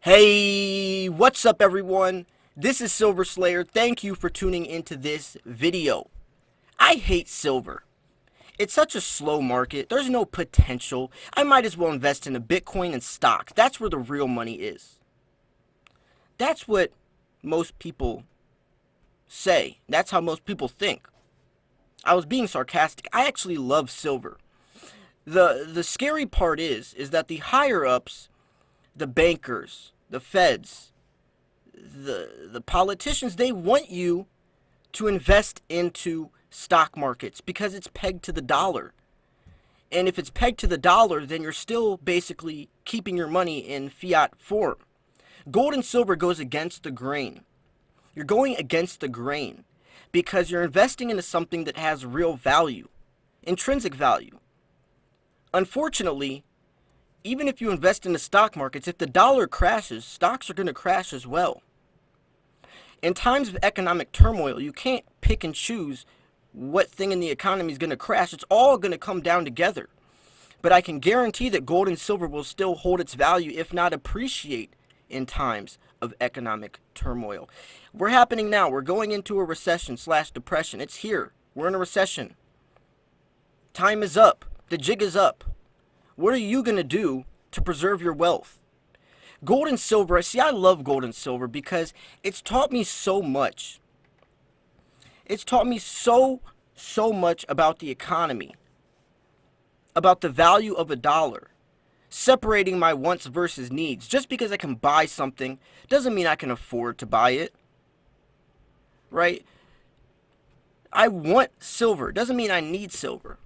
Hey, what's up everyone? This is Silver Slayer. Thank you for tuning into this video. I hate silver. It's such a slow market. There's no potential. I might as well invest in a Bitcoin and stocks. That's where the real money is. That's what most people say. That's how most people think. I was being sarcastic. I actually love silver. The scary part is that the higher ups, the bankers, the feds, the politicians, they want you to invest into stock markets because it's pegged to the dollar. And if it's pegged to the dollar, then you're still basically keeping your money in fiat form. Gold and silver goes against the grain. You're going against the grain because you're investing into something that has real value, intrinsic value. Unfortunately, even if you invest in the stock markets, if the dollar crashes, stocks are going to crash as well. In times of economic turmoil, you can't pick and choose what thing in the economy is going to crash. It's all going to come down together. But I can guarantee that gold and silver will still hold its value, if not appreciate, in times of economic turmoil. We're happening now. We're going into a recession/depression. It's here. We're in a recession. Time is up. The jig is up. What are you going to do to preserve your wealth? Gold and silver, see, I love gold and silver because it's taught me so much. It's taught me so much about the economy, about the value of a dollar, separating my wants versus needs. Just because I can buy something doesn't mean I can afford to buy it, right? I want silver, doesn't mean I need silver.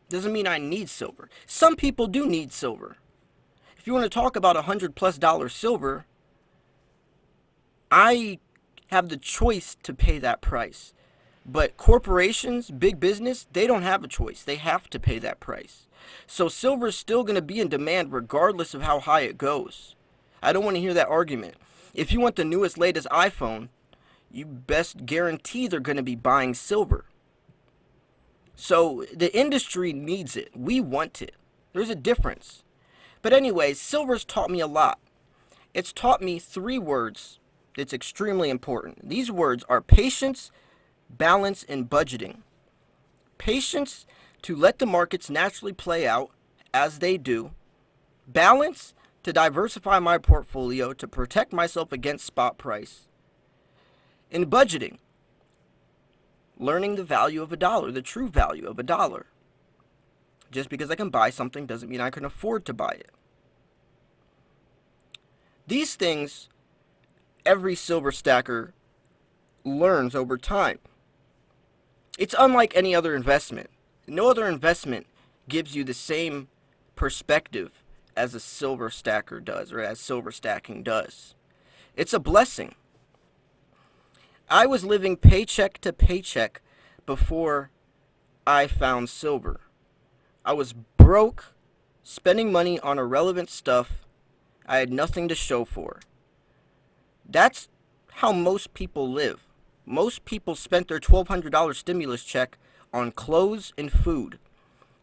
Doesn't mean I need silver. Some people do need silver. If you want to talk about $100+ silver, I have the choice to pay that price. But corporations, big business, they don't have a choice. They have to pay that price. So silver is still going to be in demand regardless of how high it goes. I don't want to hear that argument. If you want the newest, latest iPhone, you best guarantee they're going to be buying silver. So the industry needs it. We want it. There's a difference. But anyways, silver's taught me a lot. It's taught me 3 words that's extremely important. These words are patience, balance, and budgeting. Patience to let the markets naturally play out as they do. Balance to diversify my portfolio to protect myself against spot price. And budgeting, learning the value of a dollar, the true value of a dollar. Just because I can buy something doesn't mean I can afford to buy it. These things every silver stacker learns over time. It's unlike any other investment. No other investment gives you the same perspective as a silver stacker does, or as silver stacking does. It's a blessing. I was living paycheck to paycheck before I found silver. I was broke, spending money on irrelevant stuff I had nothing to show for. That's how most people live. Most people spent their $1,200 stimulus check on clothes and food.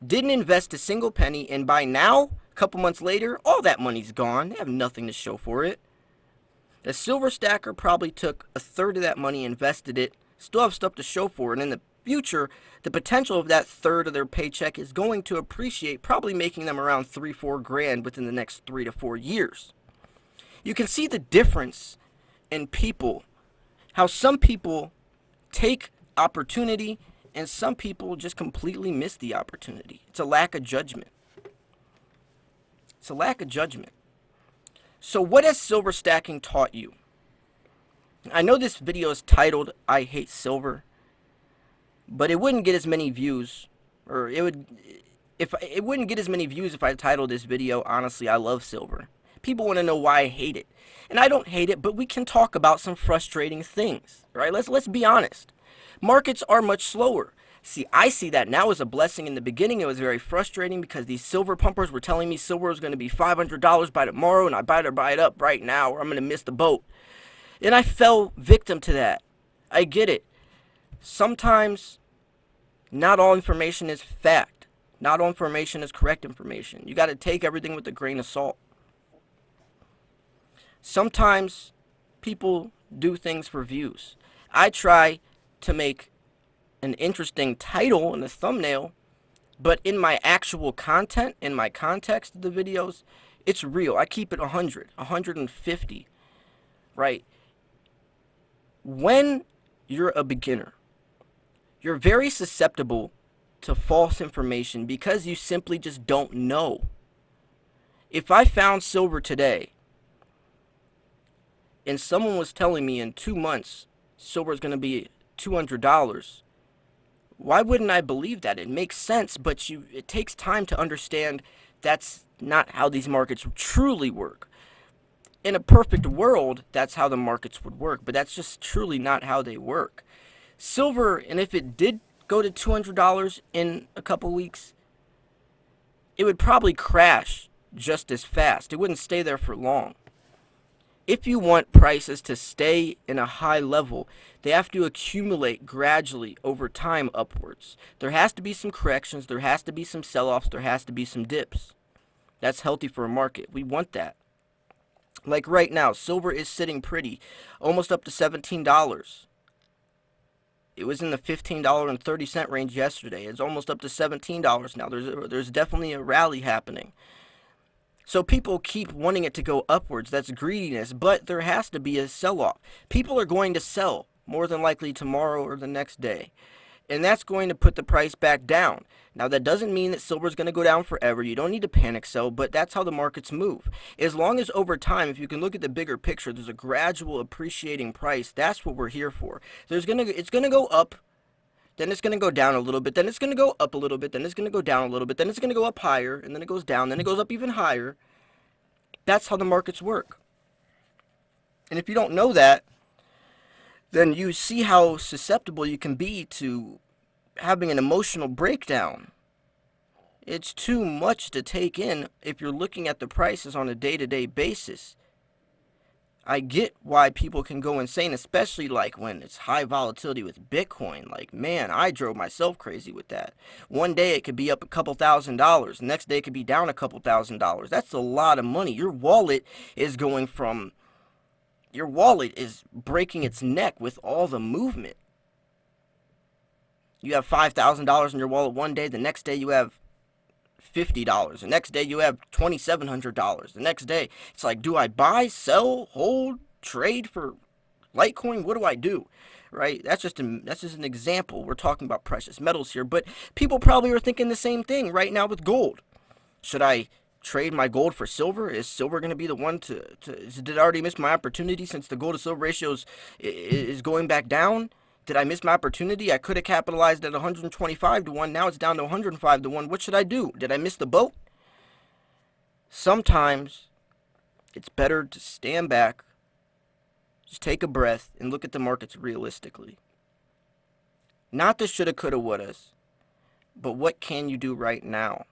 Didn't invest a single penny, and by now, a couple months later, all that money's gone. They have nothing to show for it. A silver stacker probably took a third of that money, invested it, still have stuff to show for it, and in the future, the potential of that third of their paycheck is going to appreciate, probably making them around 3-4 grand within the next 3 to 4 years. You can see the difference in people, how some people take opportunity and some people just completely miss the opportunity. It's a lack of judgment. It's a lack of judgment. So what has silver stacking taught you? I know this video is titled I Hate Silver, but it wouldn't get as many views, or it wouldn't get as many views if I titled this video Honestly I Love Silver. People want to know why I hate it. And I don't hate it, but we can talk about some frustrating things, right? Let's be honest. Markets are much slower. See, I see that now as a blessing. In the beginning, it was very frustrating because these silver pumpers were telling me silver was going to be $500 by tomorrow, and I better buy it up right now or I'm going to miss the boat. And I fell victim to that. I get it. Sometimes, not all information is fact. Not all information is correct information. You got to take everything with a grain of salt. Sometimes people do things for views. I try to make an interesting title and a thumbnail, but in my actual content, in my context of the videos, it's real. I keep it 100, 150, right? When you're a beginner, you're very susceptible to false information because you simply just don't know. If I found silver today and someone was telling me in 2 months silver is going to be $200, why wouldn't I believe that? It makes sense, but it takes time to understand that's not how these markets truly work. In a perfect world, that's how the markets would work, but that's just truly not how they work. Silver, and if it did go to $200 in a couple weeks, it would probably crash just as fast. It wouldn't stay there for long. If you want prices to stay in a high level, they have to accumulate gradually over time upwards. There has to be some corrections, there has to be some sell-offs, there has to be some dips. That's healthy for a market. We want that. Like right now, silver is sitting pretty, almost up to $17. It was in the $15.30 range yesterday. It's almost up to $17 now. There's definitely a rally happening. So people keep wanting it to go upwards. That's greediness, but there has to be a sell-off. People are going to sell more than likely tomorrow or the next day, and that's going to put the price back down. Now, that doesn't mean that silver is going to go down forever. You don't need to panic sell, but that's how the markets move. As long as over time, if you can look at the bigger picture, there's a gradual appreciating price. That's what we're here for. It's going to go up, then it's going to go down a little bit, then it's going to go up a little bit, then it's going to go down a little bit, then it's going to go up higher, and then it goes down, then it goes up even higher. That's how the markets work. And if you don't know that, then you see how susceptible you can be to having an emotional breakdown. It's too much to take in if you're looking at the prices on a day-to-day basis. I get why people can go insane, especially like when it's high volatility with Bitcoin. Like, man, I drove myself crazy with that. One day it could be up a couple $1,000s. The next day it could be down a couple $1,000s. That's a lot of money. Your wallet is breaking its neck with all the movement. You have $5,000 in your wallet one day. The next day you have $50. The next day you have $2,700. The next day it's like, do I buy, sell, hold, trade for Litecoin? What do I do? Right? That's just an example. We're talking about precious metals here, but people probably are thinking the same thing right now with gold. Should I trade my gold for silver? Is silver going to be the one did I already miss my opportunity since the gold to silver ratio is going back down? Did I miss my opportunity? I could have capitalized at 125 to 1. Now it's down to 105 to 1. What should I do? Did I miss the boat? Sometimes it's better to stand back, just take a breath, and look at the markets realistically. Not the shoulda, coulda, wouldas, but what can you do right now?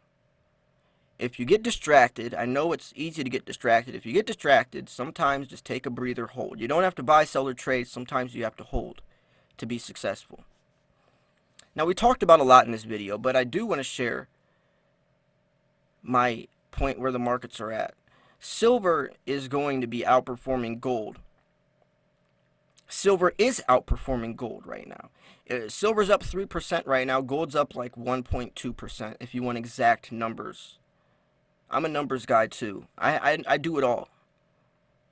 If you get distracted, I know it's easy to get distracted. If you get distracted, sometimes just take a breather, hold. You don't have to buy, sell, or trade. Sometimes you have to hold to be successful. Now, we talked about a lot in this video, but I do want to share my point where the markets are at. Silver is going to be outperforming gold. Silver is outperforming gold right now. Silver's up 3% right now. Gold's up like 1.2% if you want exact numbers. I'm a numbers guy too. I do it all.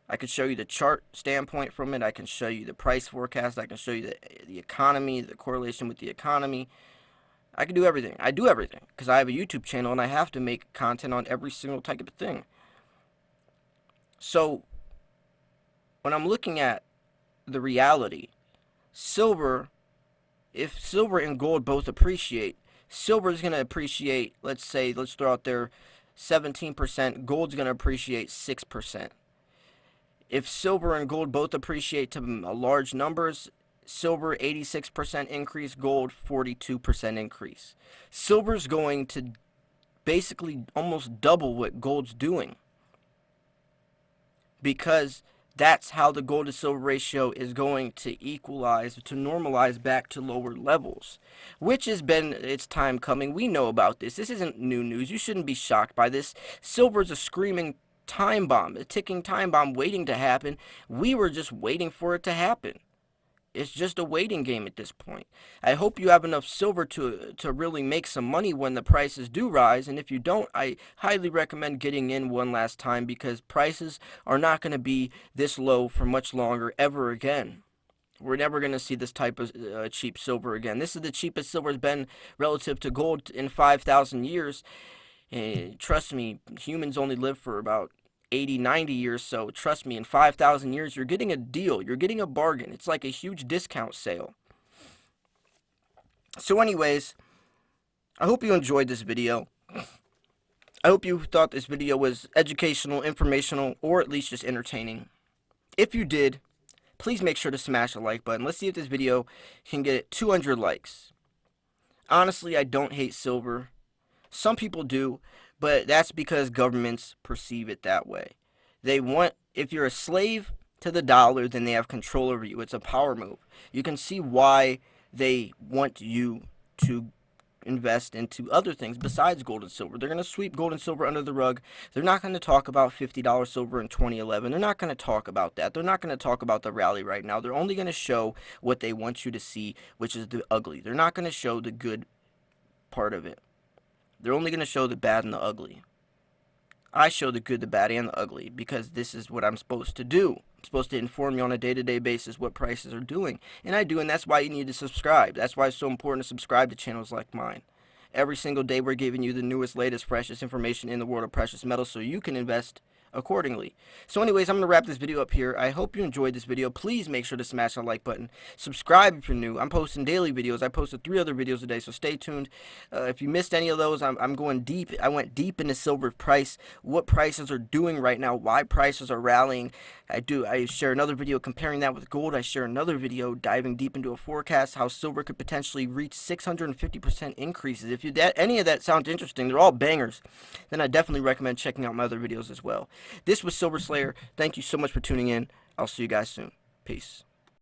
I can show you the chart standpoint from it. I can show you the price forecast. I can show you the economy, the correlation with the economy. I can do everything. I do everything because I have a YouTube channel and I have to make content on every single type of thing. So when I'm looking at the reality, silver, if silver and gold both appreciate, silver is going to appreciate, let's throw out there 17%, gold's going to appreciate 6%. If silver and gold both appreciate to large numbers, silver 86% increase, gold 42% increase. Silver's going to basically almost double what gold's doing because that's how the gold to silver ratio is going to equalize, to normalize back to lower levels, which has been its time coming. We know about this. This isn't new news. You shouldn't be shocked by this. Silver's a screaming time bomb, a ticking time bomb waiting to happen. We were just waiting for it to happen. It's just a waiting game at this point. I hope you have enough silver to really make some money when the prices do rise. And if you don't, I highly recommend getting in one last time, because prices are not going to be this low for much longer ever again. We're never going to see this type of cheap silver again. This is the cheapest silver has been relative to gold in 5,000 years. And trust me, humans only live for about 80, 90 years, so trust me, in 5,000 years, you're getting a deal. You're getting a bargain. It's like a huge discount sale. So anyways, I hope you enjoyed this video. I hope you thought this video was educational, informational, or at least just entertaining. If you did, please make sure to smash the like button. Let's see if this video can get 200 likes. Honestly, I don't hate silver. Some people do, but that's because governments perceive it that way. They want, if you're a slave to the dollar, then they have control over you. It's a power move. You can see why they want you to invest into other things besides gold and silver. They're going to sweep gold and silver under the rug. They're not going to talk about $50 silver in 2011. They're not going to talk about that. They're not going to talk about the rally right now. They're only going to show what they want you to see, which is the ugly. They're not going to show the good part of it. They're only going to show the bad and the ugly. I show the good, the bad, and the ugly, because this is what I'm supposed to do. I'm supposed to inform you on a day-to-day basis what prices are doing. And I do, and that's why you need to subscribe. That's why it's so important to subscribe to channels like mine. Every single day we're giving you the newest, latest, freshest information in the world of precious metals so you can invest accordingly. So anyways, I'm going to wrap this video up here. I hope you enjoyed this video. Please make sure to smash that like button. Subscribe if you're new. I'm posting daily videos. I posted 3 other videos a day, so stay tuned. If you missed any of those, I'm going deep. I went deep into silver price, what prices are doing right now, why prices are rallying. I share another video comparing that with gold. I share another video diving deep into a forecast, how silver could potentially reach 650% increases. If any of that sounds interesting, they're all bangers, then I definitely recommend checking out my other videos as well. This was Silver Slayer. Thank you so much for tuning in. I'll see you guys soon. Peace.